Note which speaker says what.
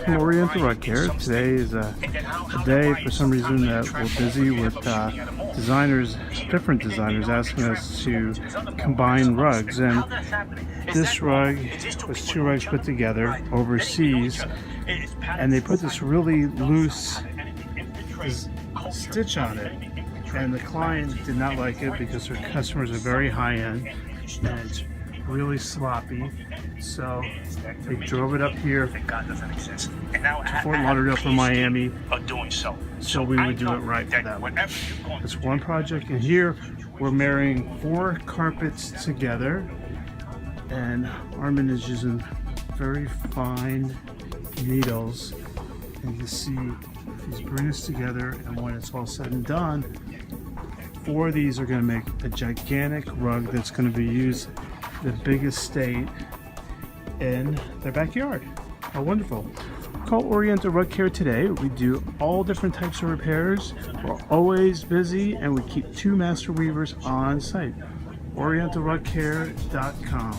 Speaker 1: from Oriental Rug Care. Today is a day, for some reason, that we're busy with designers, different designers, asking us to combine rugs. And this rug was 2 rugs put together overseas, and they put this really loose stitch on it. And the client did not like it because her customers are very high-end and it's really sloppy. So they drove it up here to Fort Lauderdale from Miami, so we would do it right for them. It's one project, and here we're marrying 4 carpets together, and Armin is using very fine needles, and you see he's bringing this together, and when it's all said and done, 4 of these are going to make a gigantic rug that's going to be used the biggest state in their backyard. How wonderful. Call Oriental Rug Care today. We do all different types of repairs. We're always busy, and we keep 2 master weavers on site. OrientalRugCare.com.